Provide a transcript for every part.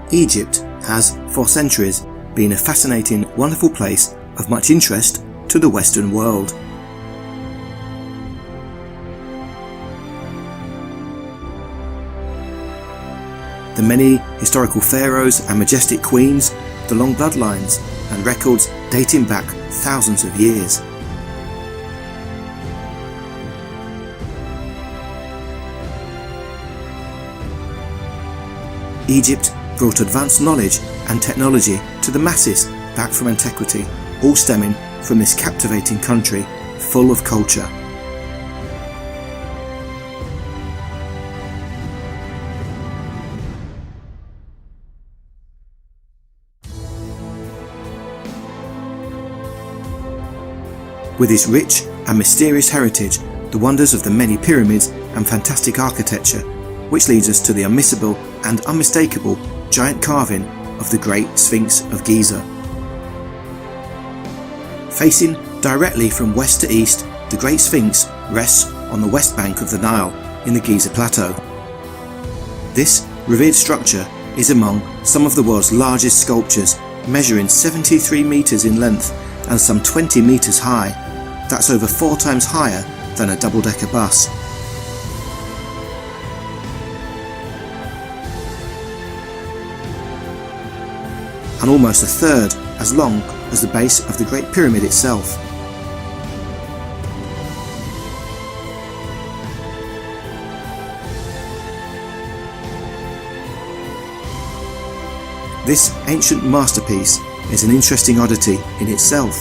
Egypt has, for centuries, been a fascinating, wonderful place of much interest to the Western world. The many historical pharaohs and majestic queens, the long bloodlines and records dating back thousands of years. Egypt brought advanced knowledge and technology to the masses back from antiquity, all stemming from this captivating country full of culture. With its rich and mysterious heritage, the wonders of the many pyramids and fantastic architecture, which leads us to the unmissable and unmistakable giant carving of the Great Sphinx of Giza. Facing directly from west to east, the Great Sphinx rests on the west bank of the Nile in the Giza Plateau. This revered structure is among some of the world's largest sculptures, measuring 73 meters in length and some 20 meters high. That's over 4 times higher than a double-decker bus. And almost a third as long as the base of the Great Pyramid itself. This ancient masterpiece is an interesting oddity in itself.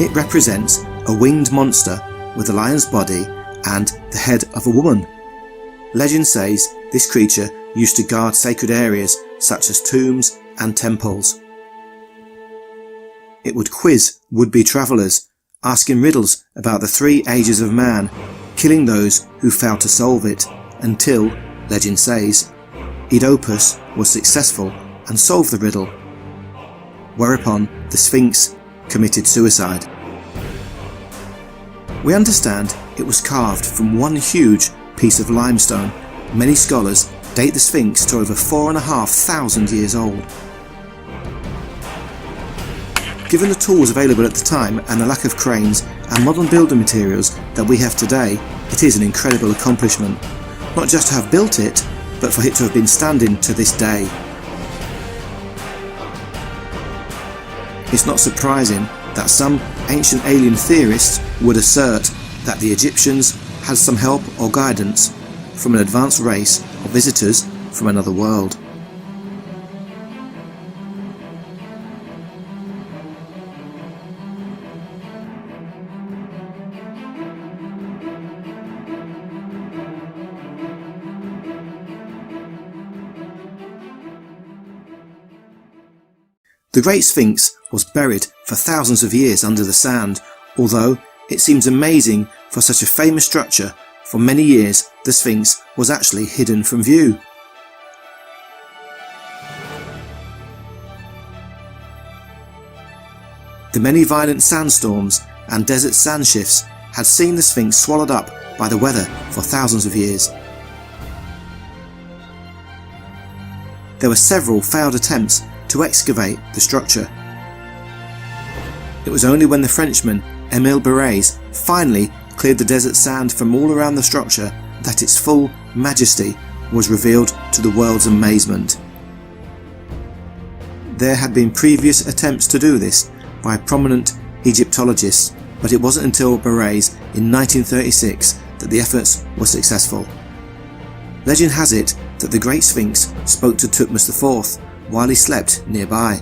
It represents a winged monster with a lion's body and the head of a woman. Legend says this creature used to guard sacred areas such as tombs and temples. It would quiz would-be travellers, asking riddles about the 3 ages of man, killing those who failed to solve it, until, legend says, Oedipus was successful and solved the riddle, whereupon the Sphinx committed suicide. We understand it was carved from one huge piece of limestone. Many scholars date the Sphinx to over 4,500 years old. Given the tools available at the time and the lack of cranes and modern building materials that we have today, it is an incredible accomplishment, not just to have built it, but for it to have been standing to this day. It's not surprising that some ancient alien theorists would assert that the Egyptians had some help or guidance from an advanced race of visitors from another world. The Great Sphinx was buried for thousands of years under the sand, although it seems amazing for such a famous structure. For many years, the Sphinx was actually hidden from view. The many violent sandstorms and desert sand shifts had seen the Sphinx swallowed up by the weather for thousands of years. There were several failed attempts to excavate the structure. It was only when the Frenchman Émile Barrès finally cleared the desert sand from all around the structure that its full majesty was revealed to the world's amazement. There had been previous attempts to do this by prominent Egyptologists, but it wasn't until Barrès in 1936 that the efforts were successful. Legend has it that the Great Sphinx spoke to Thutmose IV while he slept nearby.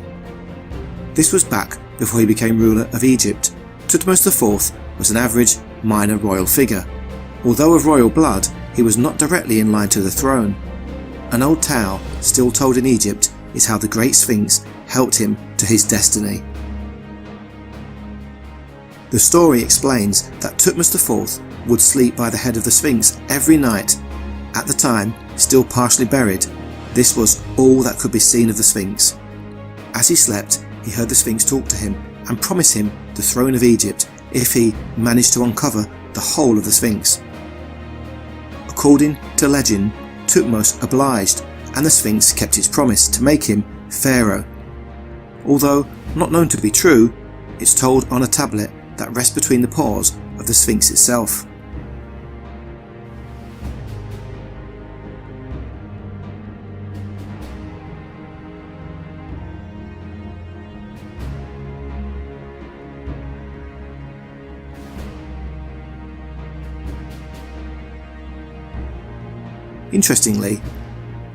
This was back before he became ruler of Egypt. Thutmose IV was an average minor royal figure. Although of royal blood, he was not directly in line to the throne. An old tale still told in Egypt is how the Great Sphinx helped him to his destiny. The story explains that Thutmose IV would sleep by the head of the Sphinx every night. At the time, still partially buried, this was all that could be seen of the Sphinx. As he slept, he heard the Sphinx talk to him and promise him the throne of Egypt if he managed to uncover the whole of the Sphinx. According to legend, Thutmose obliged, and the Sphinx kept its promise to make him pharaoh. Although not known to be true, it's told on a tablet that rests between the paws of the Sphinx itself. Interestingly,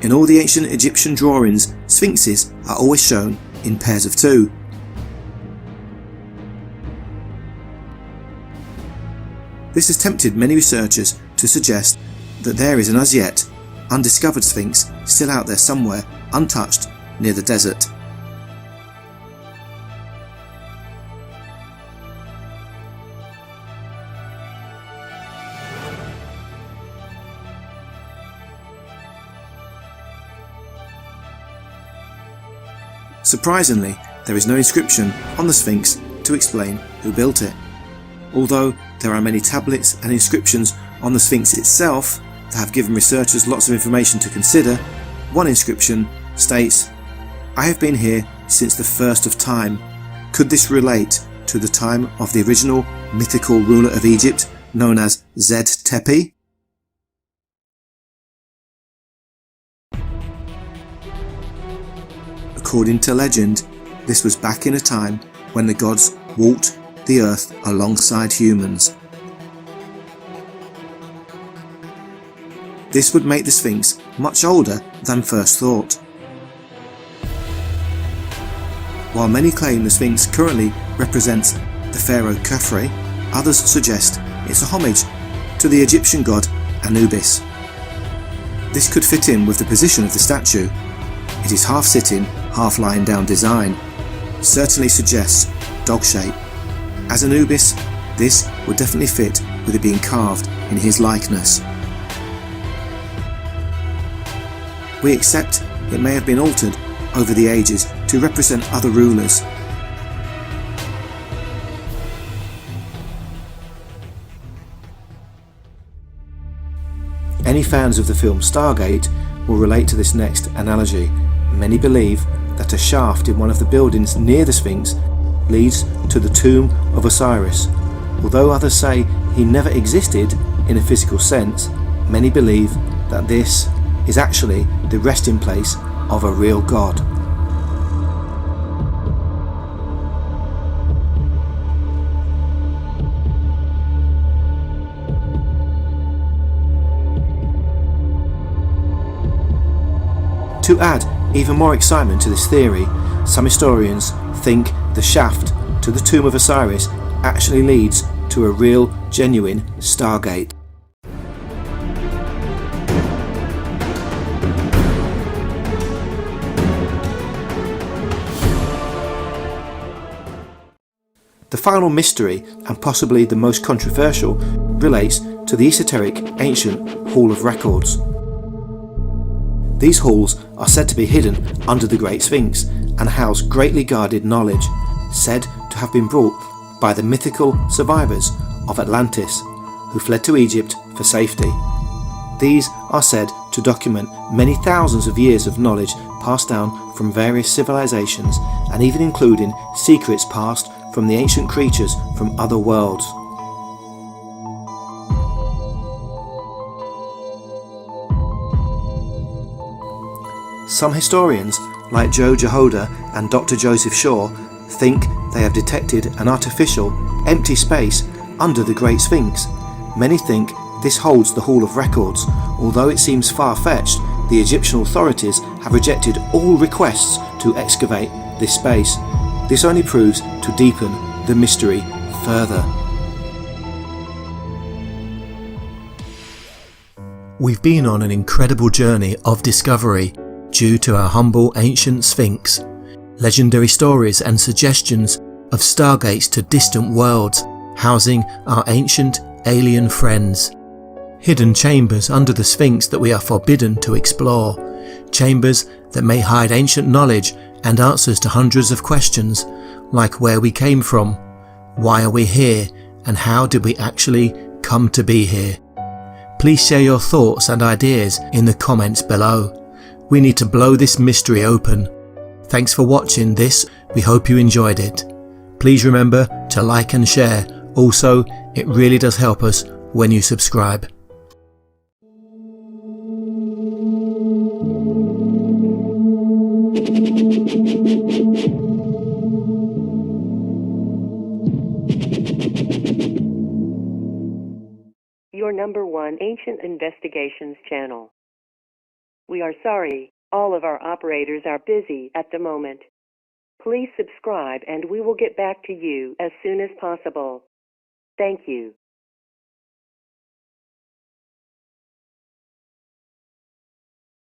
in all the ancient Egyptian drawings, sphinxes are always shown in pairs of two. This has tempted many researchers to suggest that there is an as yet undiscovered sphinx still out there somewhere, untouched, near the desert. Surprisingly, there is no inscription on the Sphinx to explain who built it. Although there are many tablets and inscriptions on the Sphinx itself that have given researchers lots of information to consider, one inscription states, "I have been here since the first of time." Could this relate to the time of the original mythical ruler of Egypt known as Zed Tepi? According to legend, this was back in a time when the gods walked the earth alongside humans. This would make the Sphinx much older than first thought. While many claim the Sphinx currently represents the pharaoh Khafre, others suggest it's a homage to the Egyptian god Anubis. This could fit in with the position of the statue. It is half sitting, half lying down design. Certainly suggests dog shape. As Anubis, this would definitely fit with it being carved in his likeness. We accept it may have been altered over the ages to represent other rulers. Any fans of the film Stargate will relate to this next analogy. Many believe that a shaft in one of the buildings near the Sphinx leads to the tomb of Osiris. Although others say he never existed in a physical sense, many believe that this is actually the resting place of a real god. To add even more excitement to this theory, some historians think the shaft to the tomb of Osiris actually leads to a real, genuine Stargate. The final mystery, and possibly the most controversial, relates to the esoteric ancient Hall of Records. These halls are said to be hidden under the Great Sphinx and house greatly guarded knowledge, said to have been brought by the mythical survivors of Atlantis, who fled to Egypt for safety. These are said to document many thousands of years of knowledge passed down from various civilizations, and even including secrets passed from the ancient creatures from other worlds. Some historians, like Joe Jehoda and Dr. Joseph Shaw, think they have detected an artificial, empty space under the Great Sphinx. Many think this holds the Hall of Records. Although it seems far-fetched, the Egyptian authorities have rejected all requests to excavate this space. This only proves to deepen the mystery further. We've been on an incredible journey of discovery due to our humble ancient Sphinx, legendary stories and suggestions of stargates to distant worlds housing our ancient alien friends, hidden chambers under the Sphinx that we are forbidden to explore, chambers that may hide ancient knowledge and answers to hundreds of questions like where we came from, why are we here, and how did we actually come to be here. Please share your thoughts and ideas in the comments below. We need to blow this mystery open. Thanks for watching this, we hope you enjoyed it. Please remember to like and share. Also, it really does help us when you subscribe. Your #1 Ancient Investigations channel. We are sorry, all of our operators are busy at the moment. Please subscribe and we will get back to you as soon as possible. Thank you.